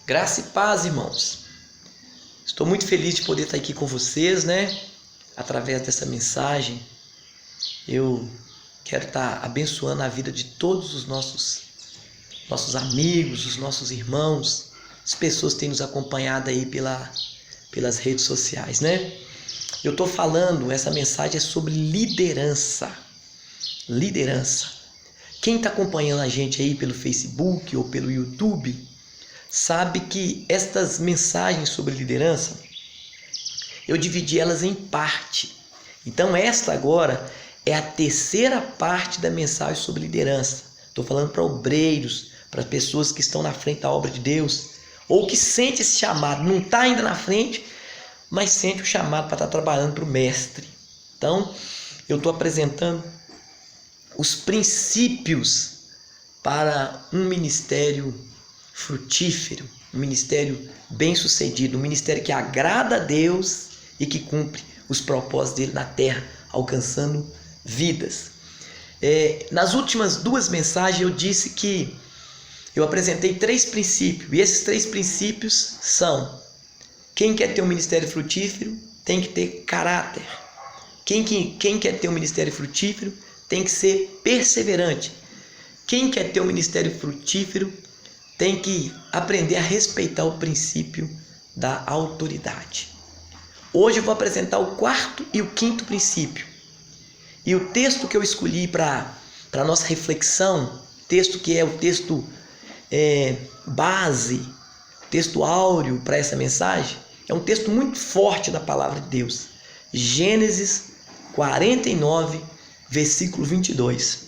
Graça e paz, irmãos. Estou muito feliz de poder estar aqui com vocês, Através dessa mensagem, eu quero estar abençoando a vida de todos os nossos amigos, os nossos irmãos, as pessoas que têm nos acompanhado aí pelas redes sociais, Eu estou falando, essa mensagem é sobre liderança. Liderança. Quem está acompanhando a gente aí pelo Facebook ou pelo YouTube, sabe que estas mensagens sobre liderança, eu dividi elas em parte. Então esta agora é a terceira parte da mensagem sobre liderança. Estou falando para obreiros, para pessoas que estão na frente da obra de Deus, ou que sente esse chamado, não está ainda na frente, mas sente o chamado para estar trabalhando para o mestre. Então eu estou apresentando os princípios para um ministério frutífero, um ministério bem-sucedido, um ministério que agrada a Deus e que cumpre os propósitos dele na terra, alcançando vidas. Nas últimas duas mensagens eu disse que eu apresentei 3 princípios, e esses 3 princípios são: quem quer ter um ministério frutífero tem que ter caráter. Quem quer ter um ministério frutífero tem que ser perseverante. Quem quer ter um ministério frutífero tem que aprender a respeitar o princípio da autoridade. Hoje eu vou apresentar o 4º e o 5º princípio. E o texto que eu escolhi para a nossa reflexão, texto que é o texto base, texto áureo para essa mensagem, é um texto muito forte da palavra de Deus. Gênesis 49, versículo 22.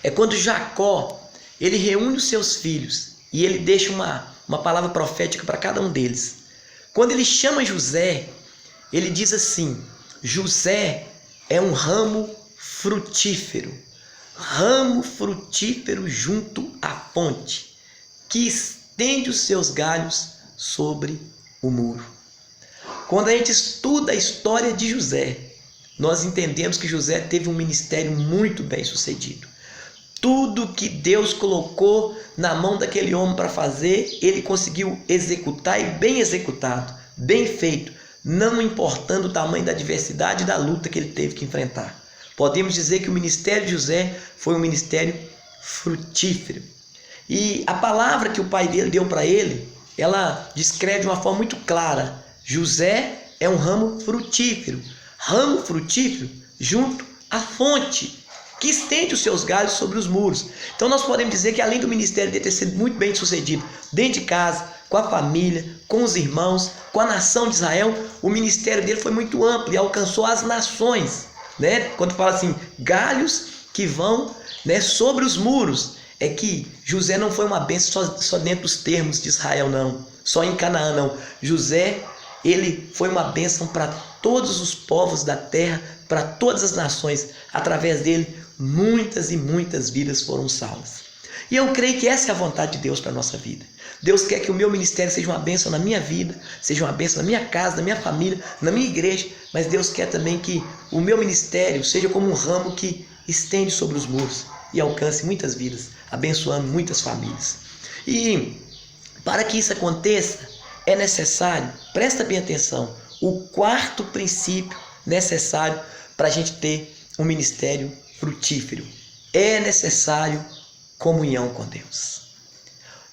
É quando Jacó ele reúne os seus filhos e ele deixa uma palavra profética para cada um deles. Quando ele chama José, ele diz assim: José é um ramo frutífero junto à fonte, que estende os seus galhos sobre o muro. Quando a gente estuda a história de José, nós entendemos que José teve um ministério muito bem sucedido. Tudo que Deus colocou na mão daquele homem para fazer, ele conseguiu executar, e bem executado, bem feito, não importando o tamanho da adversidade e da luta que ele teve que enfrentar. Podemos dizer que o ministério de José foi um ministério frutífero. E a palavra que o pai dele deu para ele, ela descreve de uma forma muito clara: José é um ramo frutífero junto à fonte, que estende os seus galhos sobre os muros. Então nós podemos dizer que, além do ministério dele ter sido muito bem sucedido dentro de casa, com a família, com os irmãos, com a nação de Israel, o ministério dele foi muito amplo e alcançou as nações. Quando fala assim, galhos que vão sobre os muros, é que José não foi uma bênção só dentro dos termos de Israel, não, só em Canaã, não. José, ele foi uma bênção para todos os povos da terra, para todas as nações. Através dele, muitas e muitas vidas foram salvas. E eu creio que essa é a vontade de Deus para a nossa vida. Deus quer que o meu ministério seja uma bênção na minha vida, seja uma bênção na minha casa, na minha família, na minha igreja, mas Deus quer também que o meu ministério seja como um ramo que estende sobre os muros e alcance muitas vidas, abençoando muitas famílias. E para que isso aconteça, é necessário, presta bem atenção, o 4º princípio necessário para a gente ter um ministério frutífero: é necessário comunhão com Deus.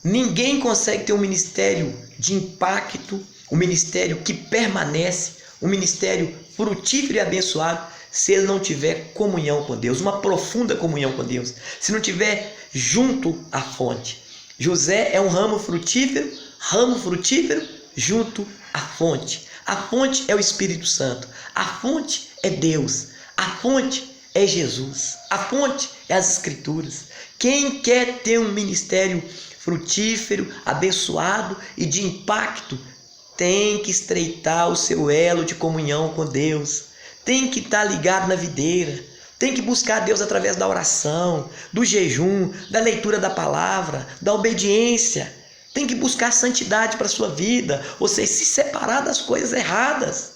Ninguém consegue ter um ministério de impacto, um ministério que permanece, um ministério frutífero e abençoado, se ele não tiver comunhão com Deus, uma profunda comunhão com Deus, se não tiver junto à fonte. José é um ramo frutífero junto à fonte. A fonte é o Espírito Santo, a fonte é Deus, a fonte é Jesus, a fonte é as Escrituras. Quem quer ter um ministério frutífero, abençoado e de impacto, tem que estreitar o seu elo de comunhão com Deus, tem que estar ligado na videira, tem que buscar Deus através da oração, do jejum, da leitura da palavra, da obediência. Tem que buscar santidade para a sua vida, ou seja, se separar das coisas erradas.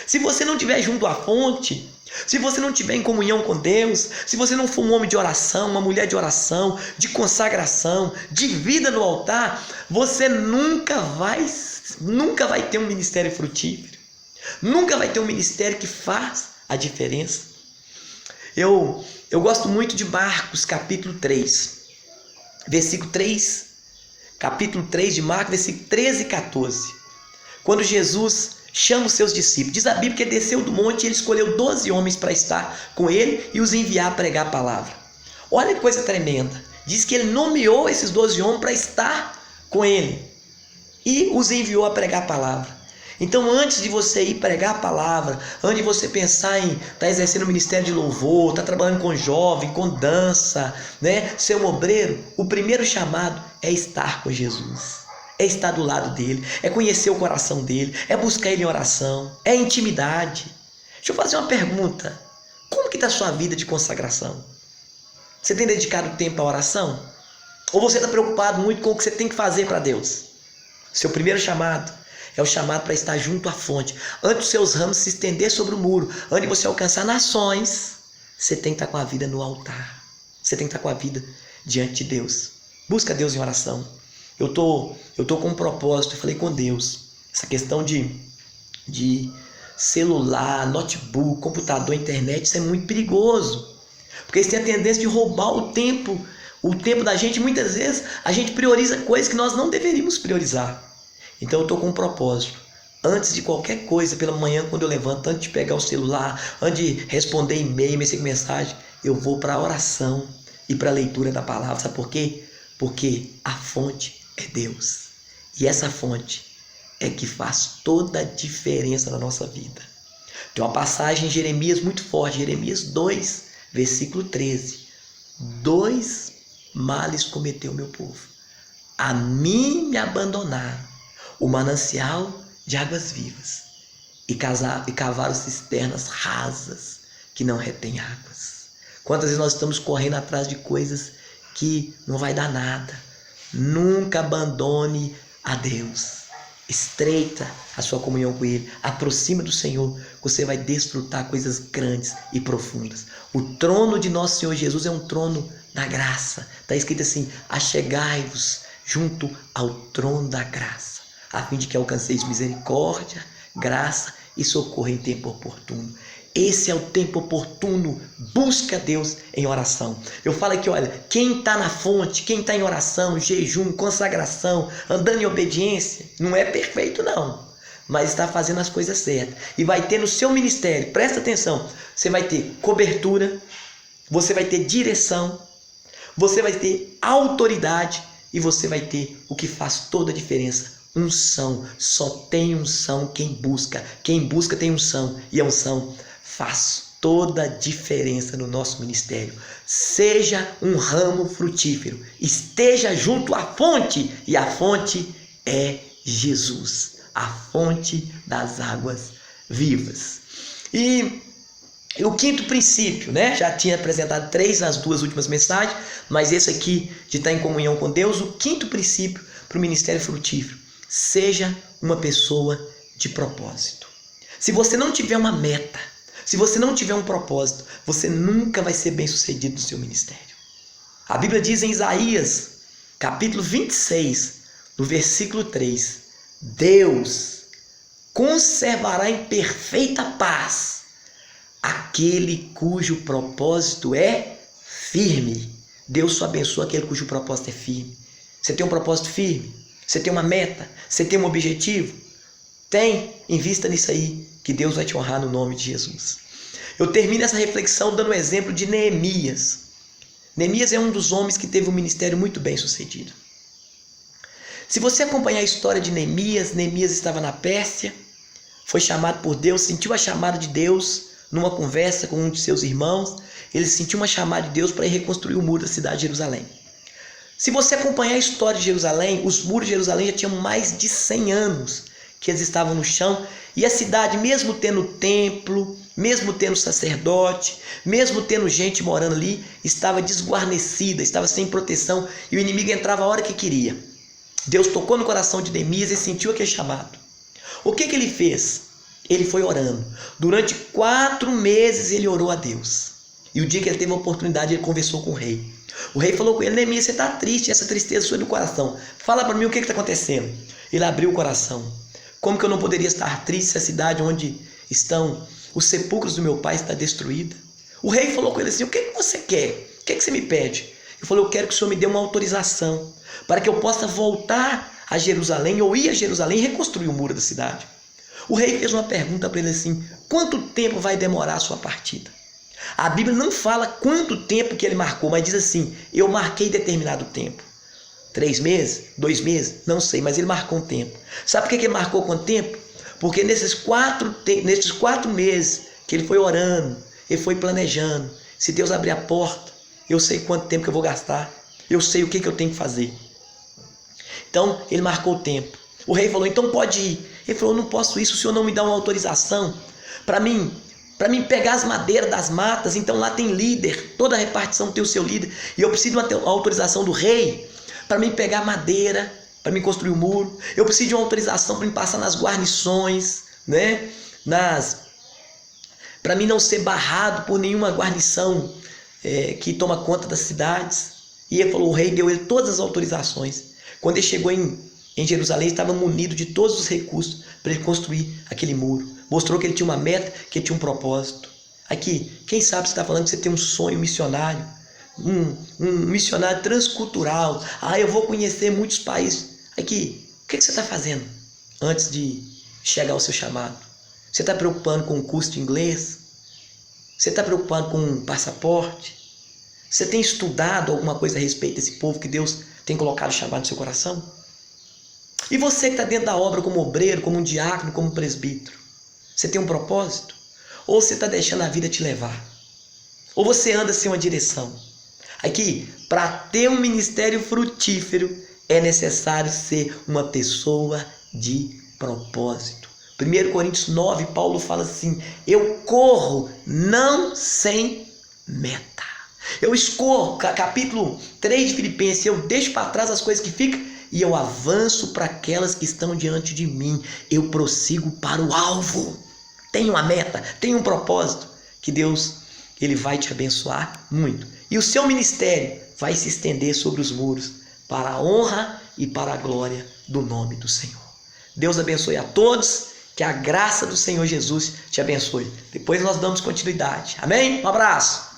Se você não estiver junto à fonte, se você não estiver em comunhão com Deus, se você não for um homem de oração, uma mulher de oração, de consagração, de vida no altar, você nunca vai ter um ministério frutífero. Nunca vai ter um ministério que faz a diferença. Eu gosto muito de Marcos, capítulo 3, versículo 3, capítulo 3 de Marcos, versículo 13 e 14. Quando Jesus chama os seus discípulos, diz a Bíblia que ele desceu do monte e ele escolheu 12 homens para estar com ele e os enviar a pregar a palavra. Olha que coisa tremenda. Diz que ele nomeou esses 12 homens para estar com ele e os enviou a pregar a palavra. Então, antes de você ir pregar a palavra, antes de você pensar em estar exercendo o ministério de louvor, estar trabalhando com jovem, com dança, né, ser um obreiro, o primeiro chamado é estar com Jesus, é estar do lado dele, é conhecer o coração dele, é buscar ele em oração, é intimidade. Deixa eu fazer uma pergunta: como que está a sua vida de consagração? Você tem dedicado tempo à oração? Ou você está preocupado muito com o que você tem que fazer para Deus? Seu primeiro chamado é o chamado para estar junto à fonte. Antes dos seus ramos se estender sobre o muro, antes de você alcançar nações, você tem que estar com a vida no altar. Você tem que estar com a vida diante de Deus. Busca Deus em oração. Eu tô com um propósito, eu falei com Deus. Essa questão de celular, notebook, computador, internet, isso é muito perigoso. Porque isso tem a tendência de roubar o tempo da gente. Muitas vezes a gente prioriza coisas que nós não deveríamos priorizar. Então eu estou com um propósito. Antes de qualquer coisa, pela manhã, quando eu levanto, antes de pegar o celular, antes de responder e-mail, mensagem, eu vou para a oração e para a leitura da palavra. Sabe por quê? Porque a fonte é Deus. E essa fonte é que faz toda a diferença na nossa vida. Tem uma passagem em Jeremias muito forte, Jeremias 2, versículo 13. 2 males cometeu meu povo. A mim me abandonaram o manancial de águas vivas e cavaram cisternas rasas que não retêm águas. Quantas vezes nós estamos correndo atrás de coisas que não vai dar nada? Nunca abandone a Deus. Estreita a sua comunhão com Ele. Aproxima do Senhor, você vai desfrutar coisas grandes e profundas. O trono de nosso Senhor Jesus é um trono da graça. Está escrito assim: achegai-vos junto ao trono da graça, a fim de que alcanceis misericórdia, graça e socorro em tempo oportuno. Esse é o tempo oportuno. Busca Deus em oração. Eu falo aqui, olha, quem está na fonte, quem está em oração, jejum, consagração, andando em obediência, não é perfeito não, mas está fazendo as coisas certas. E vai ter no seu ministério, presta atenção, você vai ter cobertura, você vai ter direção, você vai ter autoridade e você vai ter o que faz toda a diferença: unção. Só tem unção quem busca. Quem busca tem unção. E a unção faz toda a diferença no nosso ministério. Seja um ramo frutífero. Esteja junto à fonte. E a fonte é Jesus. A fonte das águas vivas. E o quinto princípio, né? Já tinha apresentado 3 nas 2 últimas mensagens, mas esse aqui de estar em comunhão com Deus. O quinto princípio para o ministério frutífero: seja uma pessoa de propósito. Se você não tiver uma meta, se você não tiver um propósito, você nunca vai ser bem sucedido no seu ministério. A Bíblia diz em Isaías, capítulo 26, no versículo 3, Deus conservará em perfeita paz aquele cujo propósito é firme. Deus só abençoa aquele cujo propósito é firme. Você tem um propósito firme? Você tem uma meta? Você tem um objetivo? Invista nisso aí, que Deus vai te honrar no nome de Jesus. Eu termino essa reflexão dando um exemplo de Neemias. Neemias é um dos homens que teve um ministério muito bem sucedido. Se você acompanhar a história de Neemias, Neemias estava na Pérsia, foi chamado por Deus, sentiu a chamada de Deus numa conversa com um de seus irmãos. Ele sentiu uma chamada de Deus para ir reconstruir o muro da cidade de Jerusalém. Se você acompanhar a história de Jerusalém, os muros de Jerusalém já tinham mais de 100 anos que eles estavam no chão, e a cidade, mesmo tendo templo, mesmo tendo sacerdote, mesmo tendo gente morando ali, estava desguarnecida, estava sem proteção, e o inimigo entrava a hora que queria. Deus tocou no coração de Neemias e sentiu aquele chamado. O que ele fez? ele foi orando. Durante 4 meses ele orou a Deus. E o dia que ele teve a oportunidade, ele conversou com o rei. O rei falou com ele: Neemias, você está triste, essa tristeza sua é do coração. Fala para mim o que está acontecendo. Ele abriu o coração. Como que eu não poderia estar triste se a cidade onde estão os sepulcros do meu pai está destruída? O rei falou com ele assim: o que você quer? O que você me pede? Ele falou: eu quero que o senhor me dê uma autorização para que eu possa voltar a Jerusalém, ou ir a Jerusalém e reconstruir o muro da cidade. O rei fez uma pergunta para ele assim: quanto tempo vai demorar a sua partida? A Bíblia não fala quanto tempo que ele marcou, mas diz assim: eu marquei determinado tempo. 3 meses? 2 meses? Não sei, mas ele marcou um tempo. Sabe por que ele marcou quanto tempo? Porque nesses 4 meses que ele foi orando, ele foi planejando. Se Deus abrir a porta, eu sei quanto tempo que eu vou gastar. Eu sei o que eu tenho que fazer. Então, ele marcou o tempo. O rei falou: então pode ir. Ele falou: não posso isso, o senhor não me dá uma autorização para mim pegar as madeiras das matas. Então lá tem líder, toda a repartição tem o seu líder, e eu preciso de uma autorização do rei para mim pegar madeira, para mim construir o muro. Eu preciso de uma autorização para mim passar nas guarnições, né? Para mim não ser barrado por nenhuma guarnição que toma conta das cidades. E ele falou: o rei deu ele todas as autorizações. Quando ele chegou em Jerusalém, ele estava munido de todos os recursos para ele construir aquele muro. Mostrou que ele tinha uma meta, que ele tinha um propósito. Aqui, quem sabe você está falando que você tem um sonho missionário, um missionário transcultural. Eu vou conhecer muitos países. Aqui, o que você está fazendo antes de chegar ao seu chamado? Você está preocupando com o curso de inglês? Você está preocupado com um passaporte? Você tem estudado alguma coisa a respeito desse povo que Deus tem colocado chamado no seu coração? E você que está dentro da obra como obreiro, como um diácono, como um presbítero, você tem um propósito? Ou você está deixando a vida te levar? Ou você anda sem uma direção? Aqui, para ter um ministério frutífero, é necessário ser uma pessoa de propósito. 1 Coríntios 9, Paulo fala assim: eu corro não sem meta. Eu escorro, capítulo 3 de Filipenses, eu deixo para trás as coisas que ficam e eu avanço para aquelas que estão diante de mim. Eu prossigo para o alvo. Tenho uma meta, tenho um propósito, que Deus ele vai te abençoar muito. E o seu ministério vai se estender sobre os muros para a honra e para a glória do nome do Senhor. Deus abençoe a todos, que a graça do Senhor Jesus te abençoe. Depois nós damos continuidade. Amém? Um abraço.